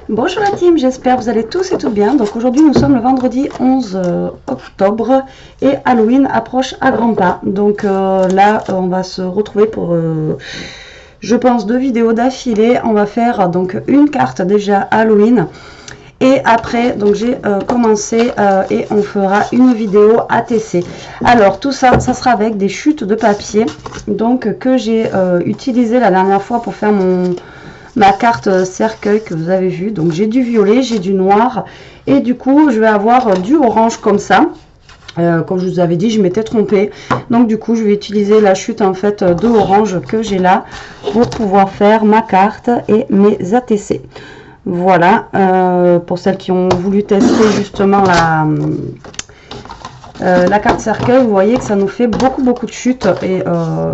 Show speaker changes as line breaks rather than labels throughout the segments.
Bonjour la team, j'espère que vous allez tous et toutes bien. Donc aujourd'hui nous sommes le vendredi 11 octobre et Halloween approche à grands pas. Donc là on va se retrouver pour je pense 2 vidéos d'affilée. On va faire donc une carte déjà Halloween et après donc j'ai commencé et on fera une vidéo ATC. Alors tout ça, ça sera avec des chutes de papier donc que j'ai utilisé la dernière fois pour faire ma carte cercueil que vous avez vu. Donc j'ai du violet, j'ai du noir et du coup je vais avoir du orange comme ça. Comme je vous avais dit, je m'étais trompée, donc du coup je vais utiliser la chute en fait de orange que j'ai là pour pouvoir faire ma carte et mes ATC. Voilà, pour celles qui ont voulu tester justement la carte cercueil, vous voyez que ça nous fait beaucoup de chutes et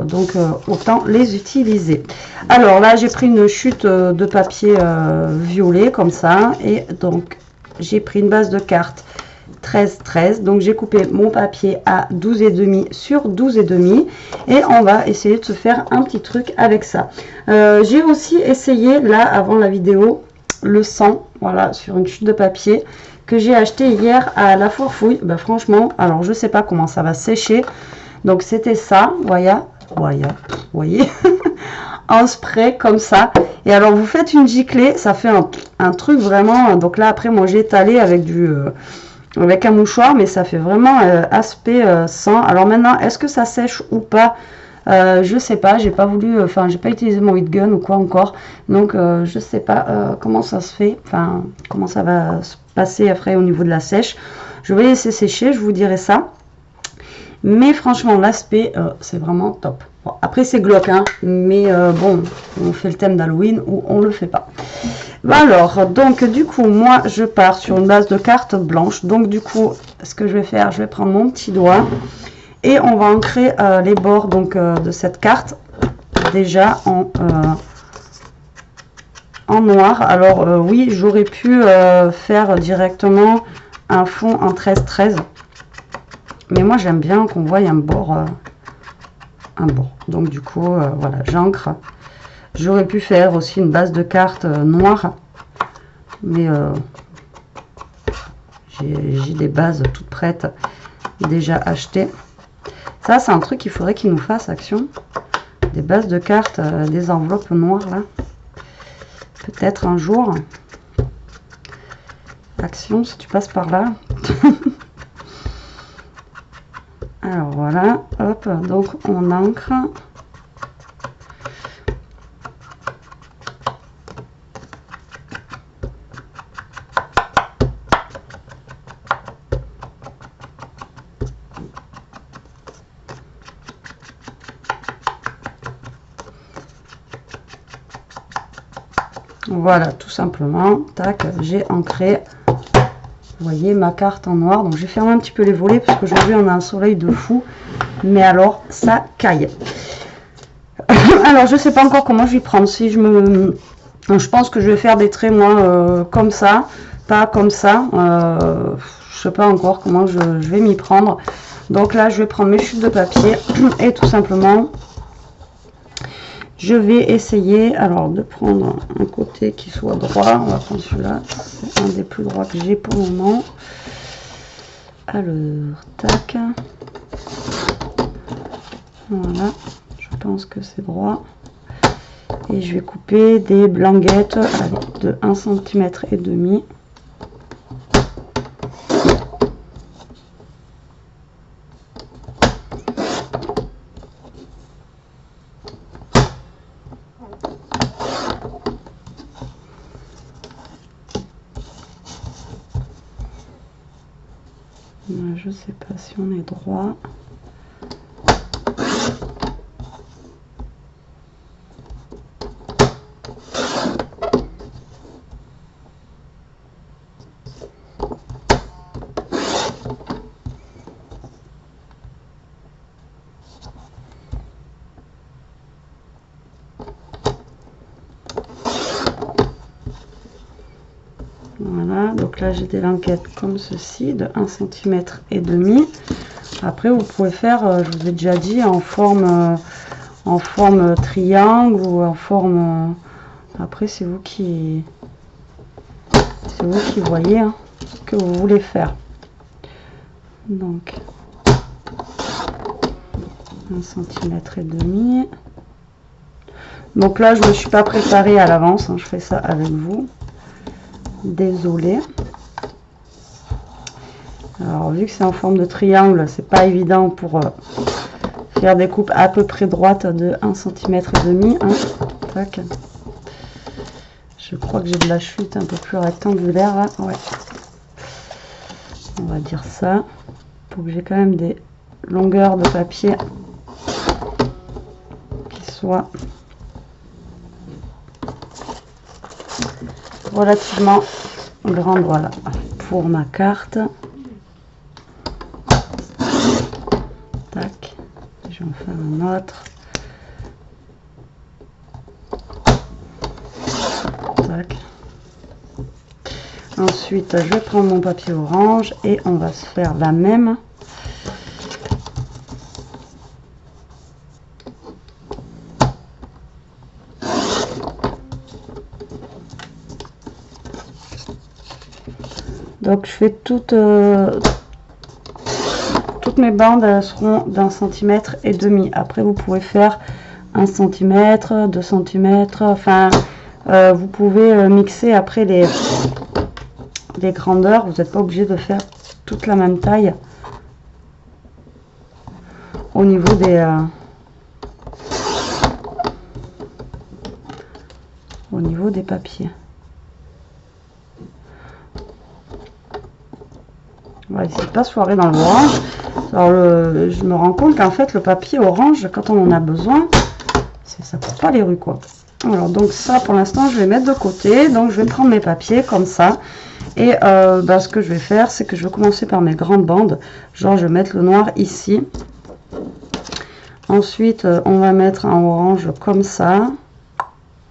donc autant les utiliser. Alors là j'ai pris une chute de papier violet comme ça et donc j'ai pris une base de carte 13 donc j'ai coupé mon papier à 12,5 sur 12,5 et on va essayer de se faire un petit truc avec ça. J'ai aussi essayé là avant la vidéo le sang, voilà, sur une chute de papier que j'ai acheté hier à la foire fouille. Bah, franchement, alors je sais pas comment ça va sécher, donc c'était ça, voyez en spray comme ça. Et alors vous faites une giclée, ça fait un truc vraiment. Donc là après moi j'ai étalé avec avec un mouchoir, mais ça fait vraiment aspect sang. Alors maintenant, est-ce que ça sèche ou pas? Je sais pas, j'ai pas voulu, enfin j'ai pas utilisé mon heat gun ou quoi encore, donc je sais pas comment ça se fait, enfin comment ça va se passer après au niveau de la sèche. Je vais laisser sécher, je vous dirai ça, mais franchement l'aspect c'est vraiment top. Bon, après c'est glauque hein, mais bon, on fait le thème d'Halloween ou on le fait pas. Alors donc du coup moi je pars sur une base de cartes blanche, donc du coup ce que je vais faire, je vais prendre mon petit doigt et on va ancrer les bords donc de cette carte déjà en noir. Alors oui, j'aurais pu faire directement un fond en 13-13, mais moi j'aime bien qu'on voie un bord, donc du coup voilà, j'ancre. J'aurais pu faire aussi une base de cartes noire, mais j'ai des bases toutes prêtes déjà achetées. Ça, c'est un truc qu'il faudrait qu'il nous fasse, Action. Des bases de cartes, des enveloppes noires, là. Peut-être un jour. Action, si tu passes par là. Alors, voilà. Hop, donc on ancre. Voilà, tout simplement, tac, j'ai ancré, vous voyez, ma carte en noir. Donc, j'ai fermé un petit peu les volets parce qu'aujourd'hui, on a un soleil de fou. Mais alors, ça caille. Alors, je sais pas encore comment je vais prendre. Si je pense que je vais faire des traits, moi, comme ça, pas comme ça. Je sais pas encore comment je vais m'y prendre. Donc là, je vais prendre mes chutes de papier et tout simplement... je vais essayer alors de prendre un côté qui soit droit. On va prendre celui-là, c'est un des plus droits que j'ai pour le moment. Alors, tac. Voilà, je pense que c'est droit. Et je vais couper des blanquettes de 1,5 cm. Je sais pas si on est droit. Voilà, donc là j'ai des languettes comme ceci de 1,5 cm. Après vous pouvez faire, je vous ai déjà dit, en forme triangle ou en forme... après c'est vous qui c'est vous qui voyez hein, ce que vous voulez faire. Donc 1,5 cm. Donc là je ne me suis pas préparée à l'avance, hein, je fais ça avec vous. Désolée. Alors vu que c'est en forme de triangle, c'est pas évident pour faire des coupes à peu près droites de 1,5 cm. Hein. Tac. Je crois que j'ai de la chute un peu plus rectangulaire là. Ouais. On va dire ça. Pour que j'ai quand même des longueurs de papier qui soient relativement grandes. Voilà. Pour ma carte. Tac. Je vais en faire un autre. Tac. Ensuite, je vais prendre mon papier orange et on va se faire la même. Donc, je fais toutes mes bandes, elles seront d'1,5 cm. Après, vous pouvez faire 1 cm, 2 cm, enfin, vous pouvez mixer après les grandeurs. Vous n'êtes pas obligé de faire toute la même taille au niveau des papiers. On va essayer de pas se foirer dans l'orange. Alors je me rends compte qu'en fait le papier orange, quand on en a besoin, ça court pas les rues quoi. Alors donc ça pour l'instant je vais mettre de côté. Donc je vais prendre mes papiers comme ça. Et ce que je vais faire, c'est que je vais commencer par mes grandes bandes. Genre je vais mettre le noir ici. Ensuite on va mettre un orange comme ça.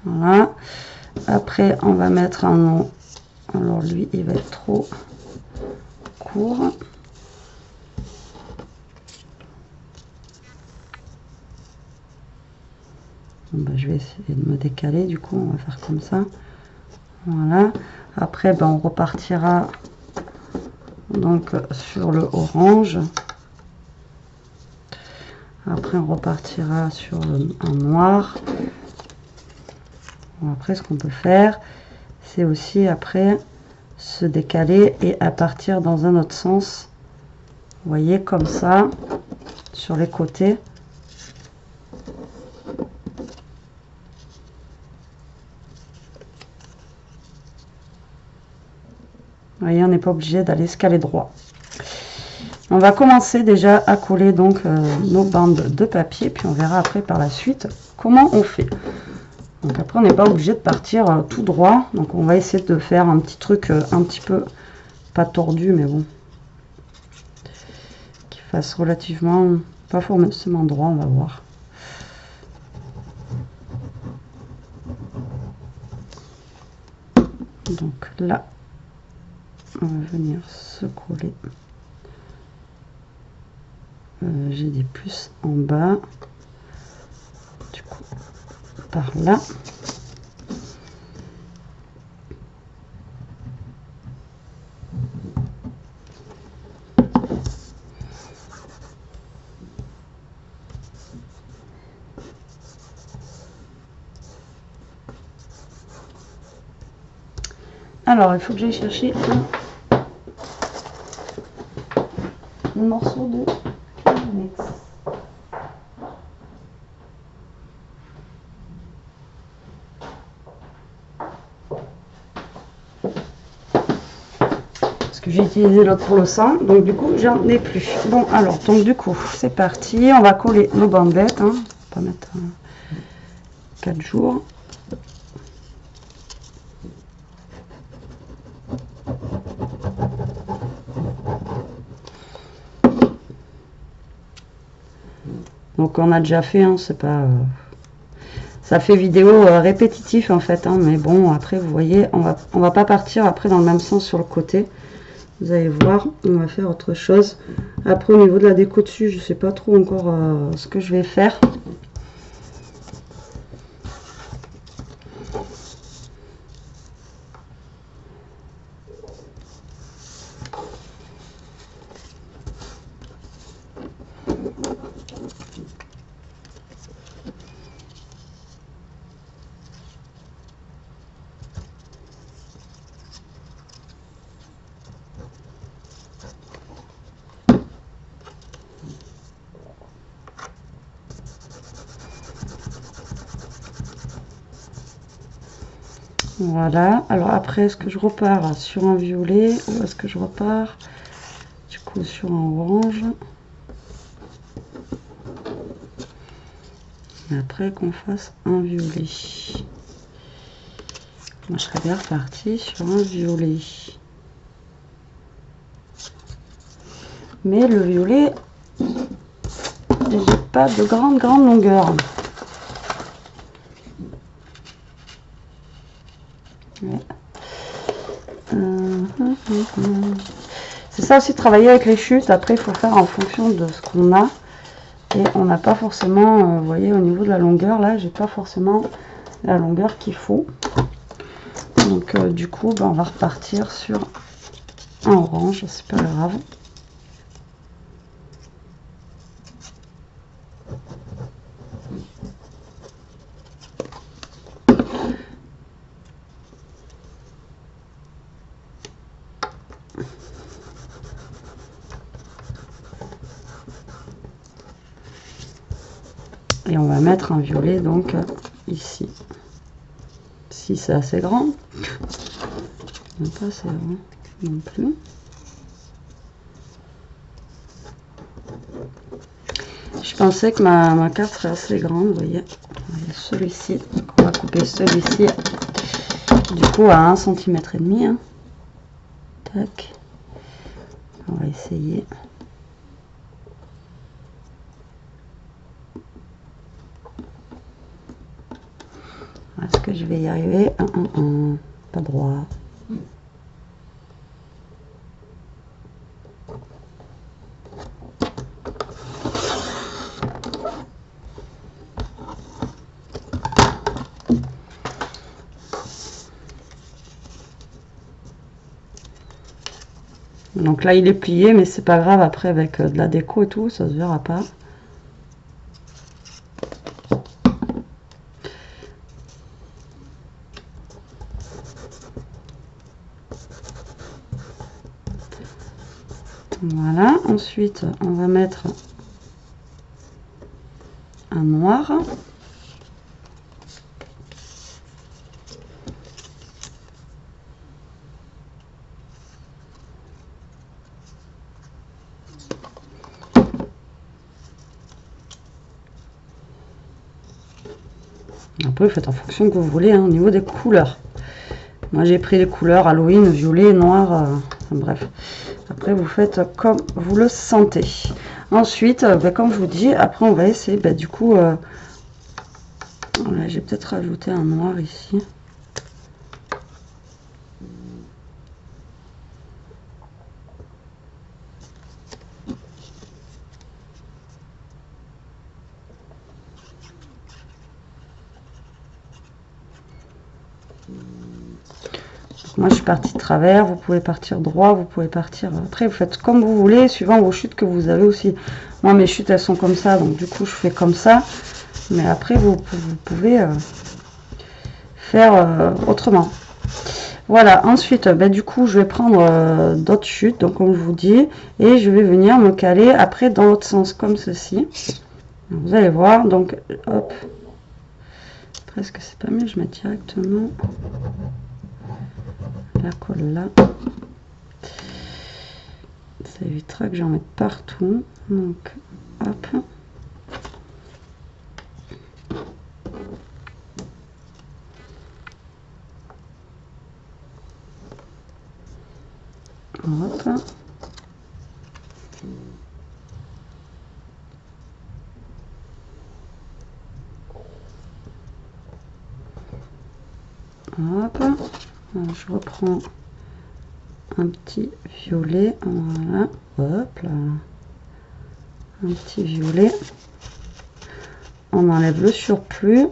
Voilà. Après on va mettre un nom. Alors lui il va être trop court. Je vais essayer de me décaler, du coup on va faire comme ça. Voilà. Après on repartira donc sur le orange. Après on repartira sur un noir. Bon, après ce qu'on peut faire, c'est aussi après se décaler et à partir dans un autre sens. Vous voyez comme ça sur les côtés. Vous voyez, on n'est pas obligé d'aller se caler droit. On va commencer déjà à coller donc nos bandes de papier, puis on verra après par la suite comment on fait. Donc après on n'est pas obligé de partir tout droit, donc on va essayer de faire un petit truc un petit peu pas tordu mais bon, qui fasse relativement pas forcément droit, on va voir. Donc là on va venir se coller. J'ai des plus en bas, du coup par là. Alors il faut que j'aille chercher un morceau de Kleenex. Parce que j'ai utilisé l'autre pour le sang, donc du coup j'en ai plus. Bon alors, donc du coup c'est parti, on va coller nos bandelettes, hein. On va pas mettre 4 jours. Donc on a déjà fait, hein, c'est pas... ça fait vidéo répétitif en fait, hein, mais bon après vous voyez, on va pas partir après dans le même sens sur le côté. Vous allez voir, on va faire autre chose. Après au niveau de la déco dessus, je sais pas trop encore ce que je vais faire. Voilà, alors après, est-ce que je repars sur un violet ou est-ce que je repars du coup sur un orange? Et après qu'on fasse un violet. Moi, je serais bien repartie sur un violet. Mais le violet, j'ai pas de grande longueur. Ouais. C'est ça aussi, travailler avec les chutes. Après, il faut faire en fonction de ce qu'on a. Et on n'a pas forcément, vous voyez, au niveau de la longueur, là, j'ai pas forcément la longueur qu'il faut. Donc, du coup, on va repartir sur un orange, c'est pas grave. Et on va mettre un violet donc ici. Si c'est assez grand. Non, pas assez grand non plus. Je pensais que ma carte serait assez grande, vous voyez. Celui-ci, on va couper celui-ci du coup à 1,5 cm. Hein. Tac. On va essayer. Est-ce que je vais y arriver? Pas droit. Donc là il est plié, mais c'est pas grave, après avec de la déco et tout, ça se verra pas. Voilà, ensuite on va mettre un noir. Après, vous faites en fonction que vous voulez hein, au niveau des couleurs. Moi, j'ai pris les couleurs Halloween, violet, noir, enfin, bref. Après, vous faites comme vous le sentez. Ensuite, comme je vous dis, après, on va essayer, du coup, voilà, j'ai peut-être rajouté un noir ici. Moi, je suis partie de travers, vous pouvez partir droit, vous pouvez partir... Après, vous faites comme vous voulez, suivant vos chutes que vous avez aussi. Moi, mes chutes, elles sont comme ça, donc du coup, je fais comme ça. Mais après, vous pouvez faire autrement. Voilà, ensuite, du coup, je vais prendre d'autres chutes, donc comme je vous dis, et je vais venir me caler après dans l'autre sens, comme ceci. Vous allez voir, donc, hop. Presque, c'est pas mieux, je mets directement... la colle là, ça évitera que j'en mette partout, donc hop, hop, hop, je reprends un petit violet, voilà, hop là, un petit violet, on enlève le surplus,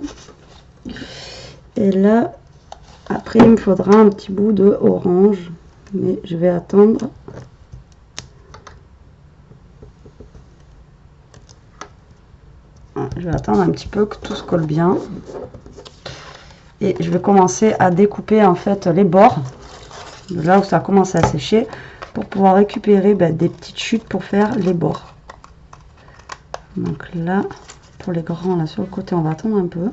et là, après il me faudra un petit bout de orange, mais je vais attendre. Je vais attendre un petit peu que tout se colle bien. Et je vais commencer à découper en fait les bords, de là où ça a commencé à sécher, pour pouvoir récupérer des petites chutes pour faire les bords. Donc là, pour les grands, là sur le côté, on va attendre un peu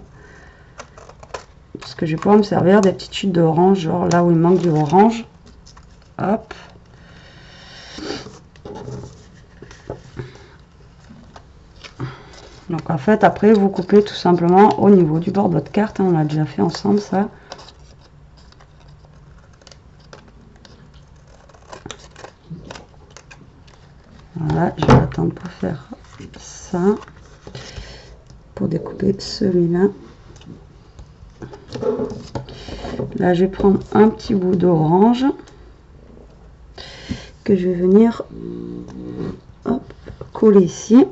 parce que je vais pouvoir me servir des petites chutes d'orange, genre là où il manque du orange. Hop. Donc en fait, après, vous coupez tout simplement au niveau du bord de votre carte. Hein, on l'a déjà fait ensemble, ça. Voilà, je vais attendre pour faire ça. Pour découper celui-là. Là, je vais prendre un petit bout d'orange que je vais venir hop, coller ici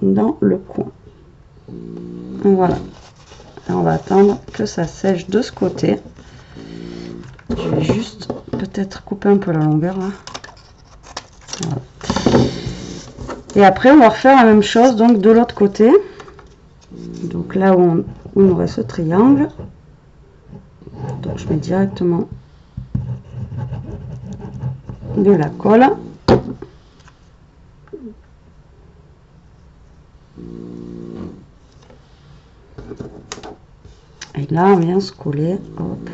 dans le coin. Voilà. Et on va attendre que ça sèche de ce côté. Je vais juste peut-être couper un peu la longueur là. Voilà. Et après, on va refaire la même chose donc de l'autre côté. Donc là où il nous reste ce triangle. Donc je mets directement de la colle. Et là, on vient se coller. Hop.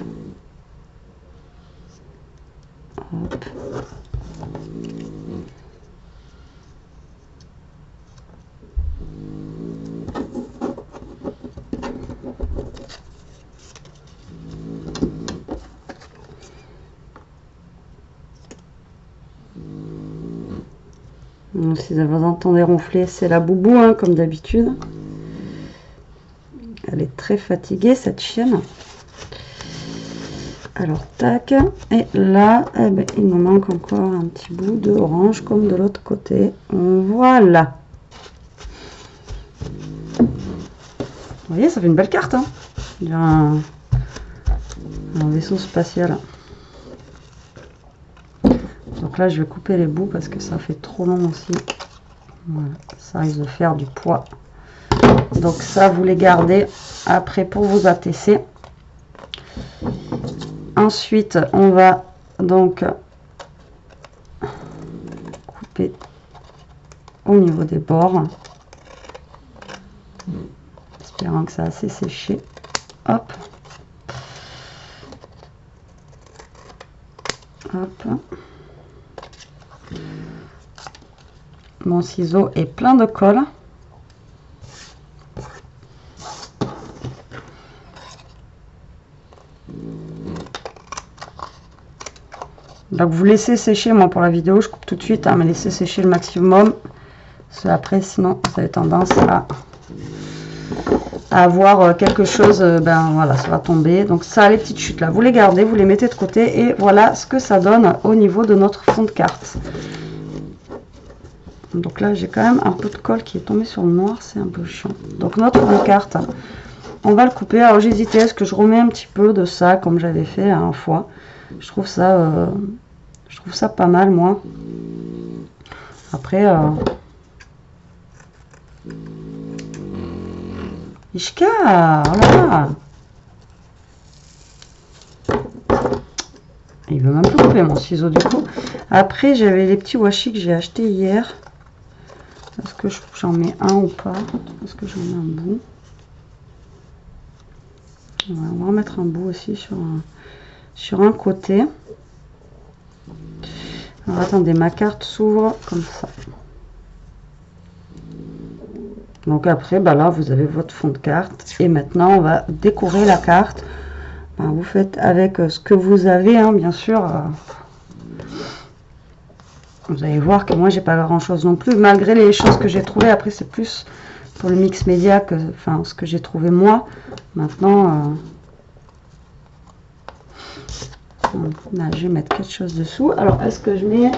Hop. Si vous entendez ronfler, c'est la boubou, hein, comme d'habitude. Elle est très fatiguée, cette chienne. Alors, tac. Et là, eh ben, il nous manque encore un petit bout d'orange, comme de l'autre côté. Voilà. Vous voyez, ça fait une belle carte. Hein. Il y a un vaisseau spatial. Donc là, je vais couper les bouts parce que ça fait trop long aussi. Voilà, ça risque de faire du poids. Donc ça, vous les gardez après pour vous attesser. Ensuite, on va donc couper au niveau des bords. Espérant que ça a assez séché. Hop. Hop. Mon ciseau est plein de colle. Donc vous laissez sécher, moi pour la vidéo je coupe tout de suite, hein, mais laissez sécher le maximum. Parce que après sinon vous avez tendance à avoir quelque chose, ben voilà, ça va tomber. Donc ça, les petites chutes là, vous les gardez, vous les mettez de côté et voilà ce que ça donne au niveau de notre fond de carte. Donc là j'ai quand même un peu de colle qui est tombé sur le noir, c'est un peu chiant. Donc notre fond de carte, on va le couper. Alors j'hésitais, est-ce que je remets un petit peu de ça comme j'avais fait la dernière fois. Je trouve ça pas mal moi. Après Ishka, voilà. Il veut même plus couper mon ciseau du coup. Après j'avais les petits washi que j'ai acheté hier. Est-ce que j'en mets un ou pas? Est-ce que j'en mets un bout? Ouais, on va remettre un bout aussi sur un côté. Alors attendez, ma carte s'ouvre comme ça. Donc après, bah là, vous avez votre fond de carte. Et maintenant, on va décorer la carte. Bah, vous faites avec ce que vous avez, hein, bien sûr. Vous allez voir que moi, j'ai pas grand-chose non plus. Malgré les choses que j'ai trouvées. Après, c'est plus pour le mix média que enfin, ce que j'ai trouvé moi. Maintenant, là, je vais mettre quelque chose dessous. Alors, est-ce que je mets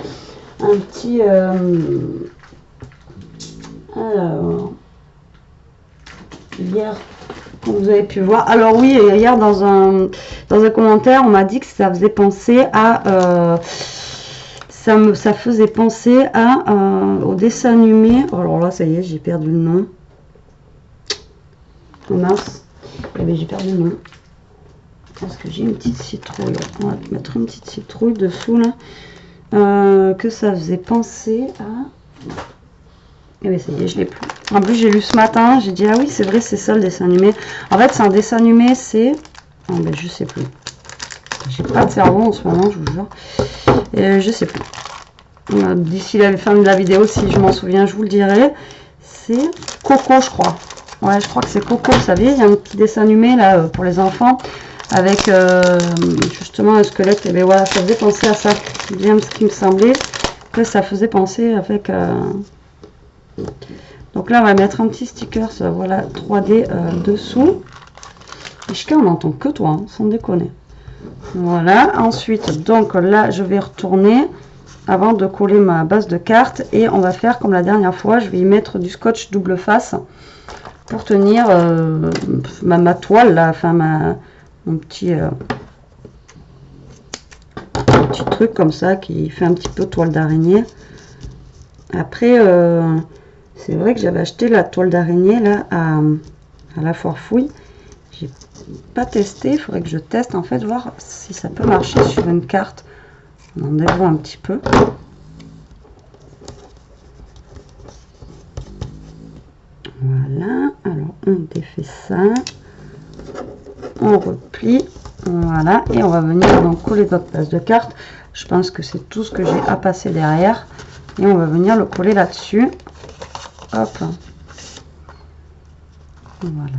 un petit... alors... Hier, comme vous avez pu voir. Alors oui, hier dans un commentaire, on m'a dit que ça faisait penser à... ça faisait penser à au dessin animé. Alors là, ça y est, j'ai perdu le nom. Oh mince. Eh bien, j'ai perdu le nom. Est-ce que j'ai une petite citrouille? On va mettre une petite citrouille dessous là. Que ça faisait penser à... Et bien ça y est, je l'ai plus. En plus j'ai lu ce matin, j'ai dit ah oui c'est vrai c'est ça le dessin animé. En fait c'est un dessin animé, c'est... Oh, ben, je sais plus. J'ai pas de cerveau en ce moment, je vous jure. Je sais plus. D'ici la fin de la vidéo, si je m'en souviens, je vous le dirai. C'est Coco, je crois. Ouais, je crois que c'est Coco, vous savez, il y a un petit dessin animé là pour les enfants avec justement un squelette. Et bien voilà, ça faisait penser à ça. C'est bien ce qui me semblait. Après, ça faisait penser avec... Donc là, on va mettre un petit sticker, ça, voilà, 3D dessous. Et on n'entend que toi, hein, sans déconner. Voilà, ensuite, donc là, je vais retourner avant de coller ma base de carte. Et on va faire comme la dernière fois, je vais y mettre du scotch double face pour tenir ma toile, là, enfin mon petit truc comme ça qui fait un petit peu toile d'araignée. Après, c'est vrai que j'avais acheté la toile d'araignée là à la foire fouille. J'ai pas testé, il faudrait que je teste en fait, voir si ça peut marcher sur une carte. On en dévoue un petit peu. Voilà, alors on défait ça, on replie, voilà, et on va venir donc coller notre base de carte. Je pense que c'est tout ce que j'ai à passer derrière, et on va venir le coller là-dessus. Hop, voilà,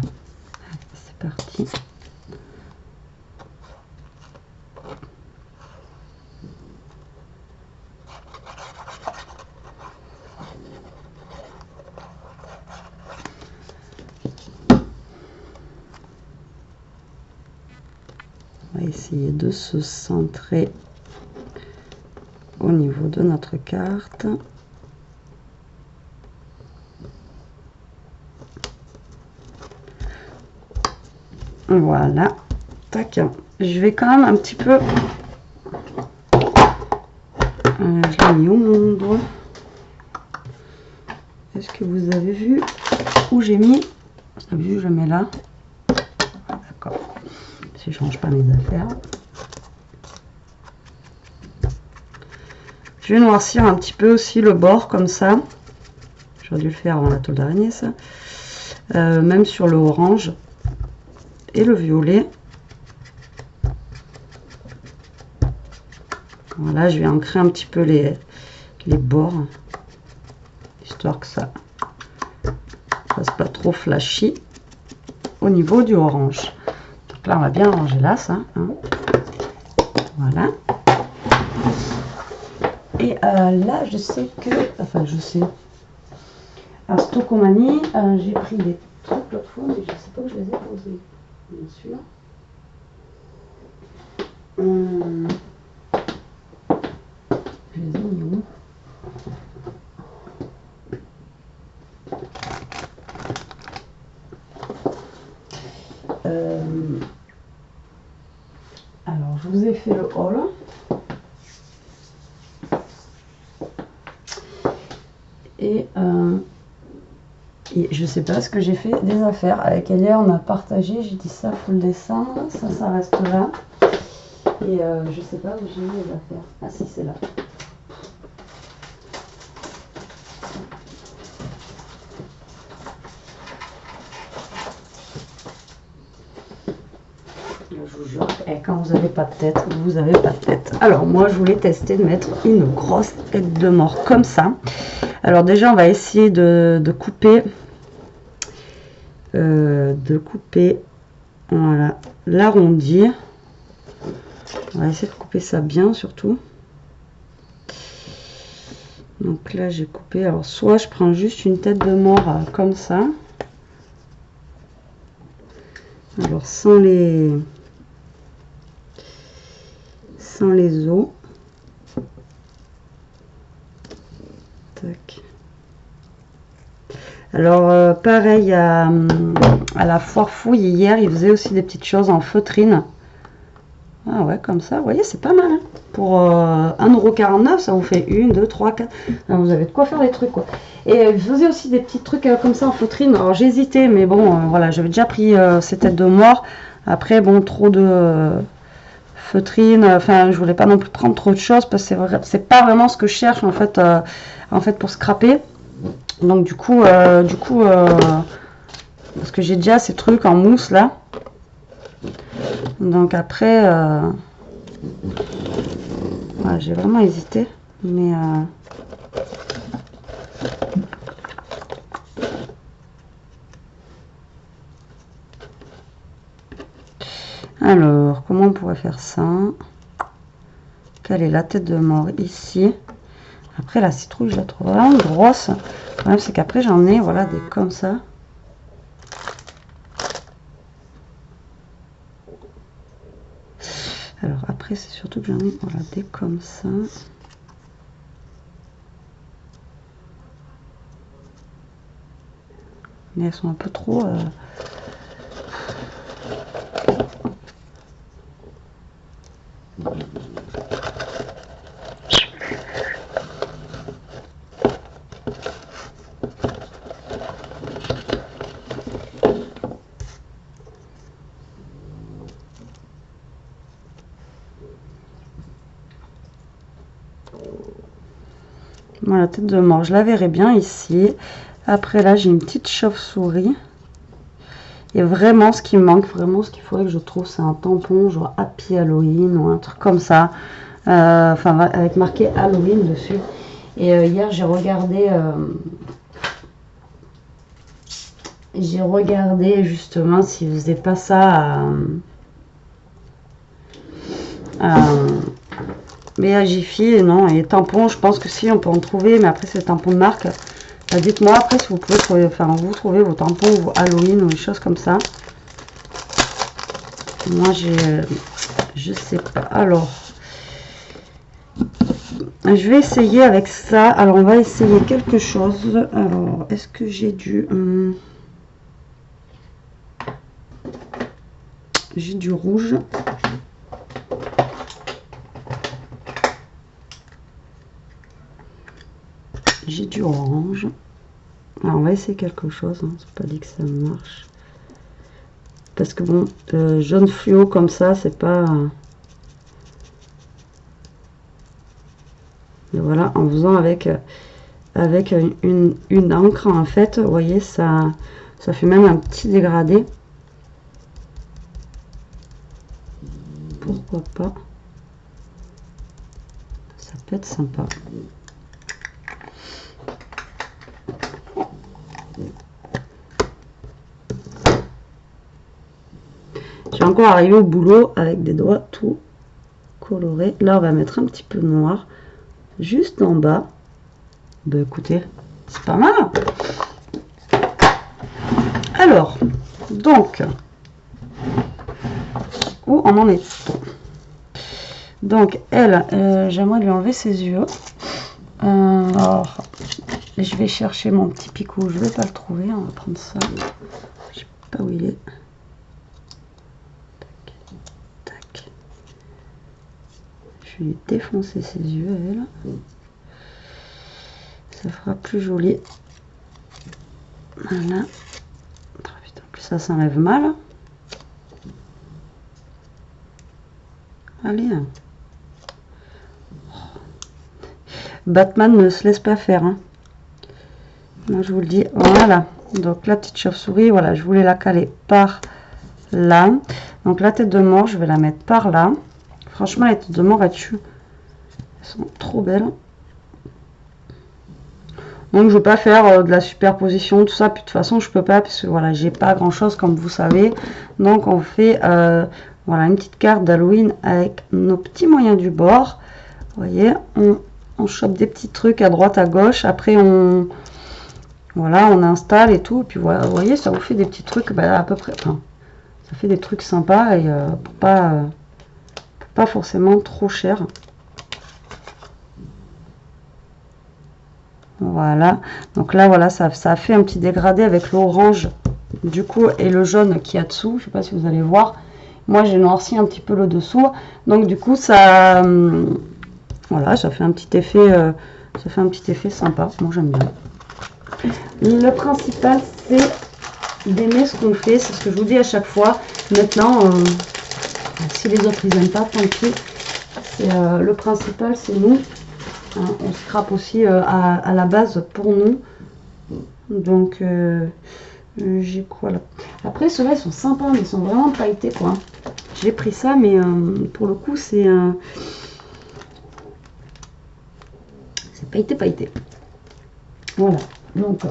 c'est parti. On va essayer de se centrer au niveau de notre carte. Voilà, tac. Je vais quand même un petit peu... je l'ai mis où mon doigt? Est-ce que vous avez vu où j'ai mis? Vous avez vu, je le mets là. D'accord. Si je change pas mes affaires. Je vais noircir un petit peu aussi le bord comme ça. J'aurais dû le faire avant la toile d'araignée ça. Même sur le orange et le violet. Voilà, je vais ancrer un petit peu les bords. Histoire que ça fasse pas trop flashy au niveau du orange. Donc là, on va bien ranger là, ça. Hein. Voilà. Et là, je sais que... Enfin, je sais... À Stocomanie, j'ai pris des trucs l'autre fois, mais je sais pas où je les ai posés. Bien sûr. Je les ai mis où? Alors, je vous ai fait le haul. Et je sais pas ce que j'ai fait des affaires. Avec Elia, on a partagé. J'ai dit ça, faut le descendre. Ça reste là. Et je sais pas où j'ai mis les affaires. Ah si, c'est là. Je vous jure, et quand vous n'avez pas de tête, vous n'avez pas de tête. Alors moi, je voulais tester de mettre une grosse tête de mort comme ça. Alors déjà, on va essayer de couper, voilà, l'arrondi. On va essayer de couper ça bien surtout. Donc là, j'ai coupé. Alors soit je prends juste une tête de mort comme ça. Alors sans les os. Tac. Alors pareil à la foire fouille hier, ils faisaient aussi des petites choses en feutrine. Ah ouais, comme ça, vous voyez, c'est pas mal. Hein. Pour 1,49 €, ça vous fait 1, 2, 3, 4. Alors, vous avez de quoi faire des trucs, quoi. Et je faisais aussi des petits trucs comme ça en feutrine. Alors, j'ai hésité, mais bon, voilà, j'avais déjà pris ces têtes de mort. Après, bon, trop de feutrine. Enfin, je voulais pas non plus prendre trop de choses parce que c'est pas vraiment ce que je cherche, en fait pour scraper. Donc du coup, parce que j'ai déjà ces trucs en mousse là. Donc après, ouais, j'ai vraiment hésité, mais alors, comment on pourrait faire ça? Quelle est la tête de mort ici? Après, la citrouille, je la trouve vraiment grosse. Le problème, c'est qu'après, j'en ai, voilà, des comme ça. Alors, après, c'est surtout que j'en ai, voilà, des comme ça. Mais elles sont un peu trop... Voilà, tête de mort, je la verrai bien ici. Après là, j'ai une petite chauve-souris. Et vraiment, ce qui me manque, vraiment, ce qu'il faudrait que je trouve, c'est un tampon, genre Happy Halloween ou un truc comme ça. Enfin, avec marqué Halloween dessus. Et hier, j'ai regardé justement s'ils faisaient pas ça mais à Jiffy, non, et tampons, je pense que si, on peut en trouver, mais après, c'est tampons de marque. Dites-moi après si vous pouvez trouver, enfin, vous trouvez vos tampons, vos Halloween ou des choses comme ça. Moi, je sais pas. Alors, je vais essayer avec ça. Alors, on va essayer quelque chose. Alors, est-ce que j'ai j'ai du rouge. J'ai du orange. Alors, on va essayer quelque chose. Hein. C'est pas dit que ça marche. Parce que bon, jaune fluo comme ça, c'est pas... Et voilà, en faisant avec une encre, en fait, vous voyez, ça fait même un petit dégradé. Pourquoi pas? Ça peut être sympa. J'ai encore arrivé au boulot avec des doigts tout colorés. Là, on va mettre un petit peu de noir juste en bas. Ben écoutez, c'est pas mal. Alors, donc, où on en est-on? Donc, elle, j'aimerais lui enlever ses yeux. Alors, je vais chercher mon petit picot. Je vais pas le trouver. On va prendre ça. Je sais pas où il est. Je vais lui défoncer ses yeux, elle. Ça fera plus joli. Voilà. Oh, putain, plus ça s'enlève mal. Allez. Batman ne se laisse pas faire. Hein. Moi, je vous le dis. Voilà. Donc, la petite chauve-souris, voilà, je voulais la caler par là. Donc, la tête de mort, je vais la mettre par là. Franchement, les têtes de mort, elles sont trop belles. Donc, je ne vais pas faire de la superposition, tout ça. Puis, de toute façon, je peux pas, parce que voilà, j'ai pas grand chose, comme vous savez. Donc, on fait voilà, une petite carte d'Halloween avec nos petits moyens du bord. Vous voyez, on chope des petits trucs à droite, à gauche. Après, voilà, on installe et tout. Et puis, voilà, vous voyez, ça vous fait des petits trucs à peu près. Enfin, ça fait des trucs sympas et pour pas forcément trop cher. Voilà, donc là voilà, ça a fait un petit dégradé avec l'orange du coup et le jaune qui est dessous. Je sais pas si vous allez voir, moi j'ai noirci un petit peu le dessous, donc du coup ça voilà, ça fait un petit effet sympa. Moi j'aime bien. Le principal c'est d'aimer ce qu'on fait, c'est ce que je vous dis à chaque fois. Maintenant si les autres ils aiment pas, tant pis. Le principal c'est nous. On scrape aussi à la base pour nous. Donc j'ai quoi là. Après ceux-là ils sont sympas, mais ils sont vraiment pailletés quoi. J'ai pris ça, mais pour le coup c'est pailleté. Voilà. Donc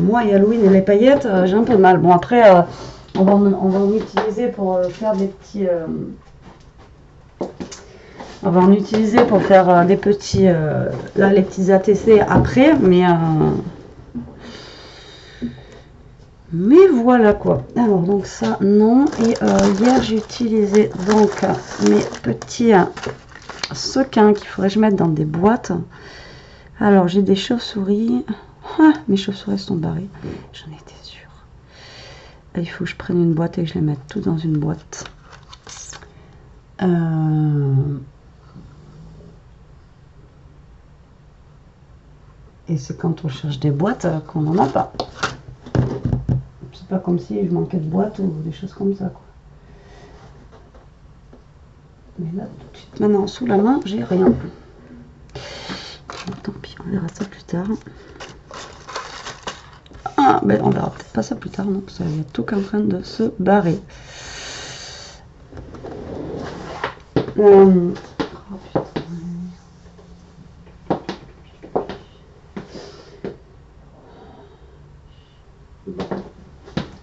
moi et Halloween et les paillettes, j'ai un peu de mal. Bon après on va en utiliser pour faire des petits. On va en utiliser pour faire des petits, là les petits ATC après, mais voilà quoi. Alors donc ça non. Et hier j'ai utilisé donc mes petits sequins qu'il faudrait que je mette dans des boîtes. Alors j'ai des chauves-souris. Ah, mes chauves-souris sont barrées. J'en étais sûre. Il faut que je prenne une boîte et que je les mette tout dans une boîte. Et c'est quand on cherche des boîtes qu'on n'en a pas. C'est pas comme si je manquais de boîtes ou des choses comme ça, quoi. Mais là, tout de suite, maintenant, sous la main, j'ai rien. Bon, tant pis, on verra ça plus tard. Ah, ben on verra peut-être pas ça plus tard, non, parce qu'il y a tout qui est en train de se barrer. Oh,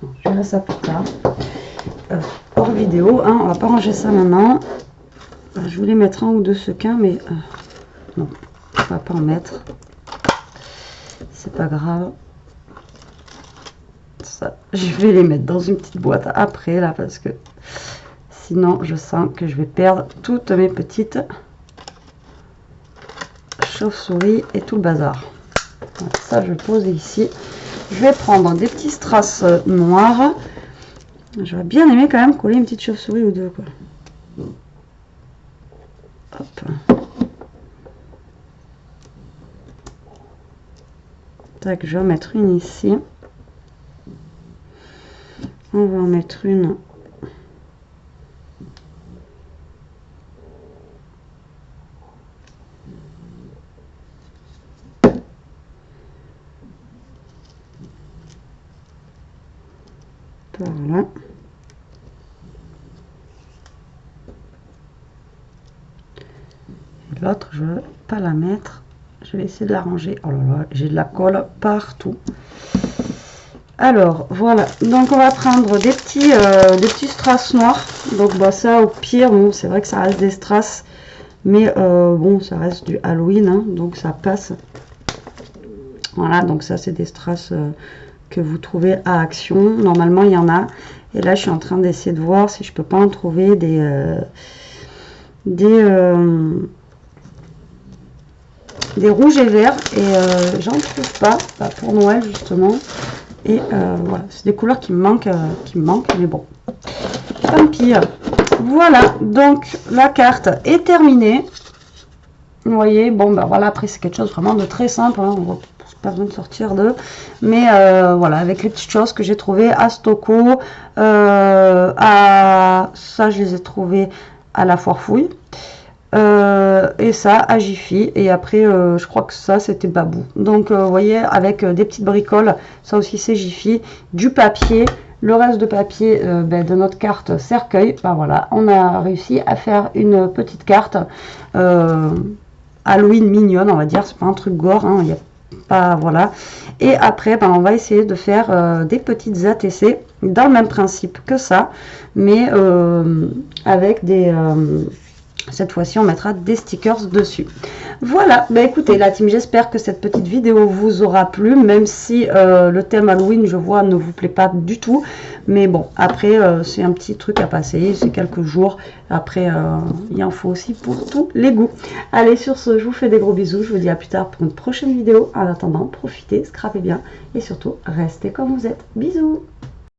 je verrai ça plus tard. Hors vidéo, hein, on va pas ranger ça maintenant. Je voulais mettre un ou deux sequins, mais non, on va pas en mettre. C'est pas grave. Ça, je vais les mettre dans une petite boîte après là, parce que sinon je sens que je vais perdre toutes mes petites chauves-souris et tout le bazar. Voilà, ça je vais poser ici. Je vais prendre des petits strass noirs. J'aurais bien aimé quand même coller une petite chauve-souris ou deux, quoi. Hop. Tac, je vais en mettre une ici. On va en mettre une. Par là. Et l'autre, je ne vais pas la mettre. Je vais essayer de la ranger. Oh là là, j'ai de la colle partout. Alors, voilà. Donc, on va prendre des petits strass noirs. Donc, bah, ça, au pire, bon, c'est vrai que ça reste des strass. Mais bon, ça reste du Halloween. Hein, donc, ça passe. Voilà, donc ça, c'est des strass que vous trouvez à Action. Normalement, il y en a. Et là, je suis en train d'essayer de voir si je peux pas en trouver des rouges et verts. Et j'en trouve pas pour Noël, justement. Et voilà, c'est des couleurs qui me manquent, mais bon, tant pis. Voilà, donc la carte est terminée. Vous voyez, bon, ben voilà, après c'est quelque chose vraiment de très simple. Hein, on va pas besoin de sortir de. Mais voilà, avec les petites choses que j'ai trouvées à Stocco, ça je les ai trouvées à la Foire Fouille. Et ça à Jiffy, et après je crois que ça c'était Babou. Donc vous voyez, avec des petites bricoles, ça aussi c'est Jiffy, du papier, le reste de papier de notre carte cercueil. Ben voilà, on a réussi à faire une petite carte Halloween mignonne, on va dire. C'est pas un truc gore, hein, y a pas, voilà. Et après ben, on va essayer de faire des petites ATC dans le même principe que ça, mais avec des cette fois-ci, on mettra des stickers dessus. Voilà, bah écoutez la team, j'espère que cette petite vidéo vous aura plu, même si le thème Halloween, je vois, ne vous plaît pas du tout. Mais bon, après, c'est un petit truc à passer, c'est quelques jours. Après, il en faut aussi pour tous les goûts. Allez, sur ce, je vous fais des gros bisous. Je vous dis à plus tard pour une prochaine vidéo. En attendant, profitez, scrapez bien et surtout, restez comme vous êtes. Bisous!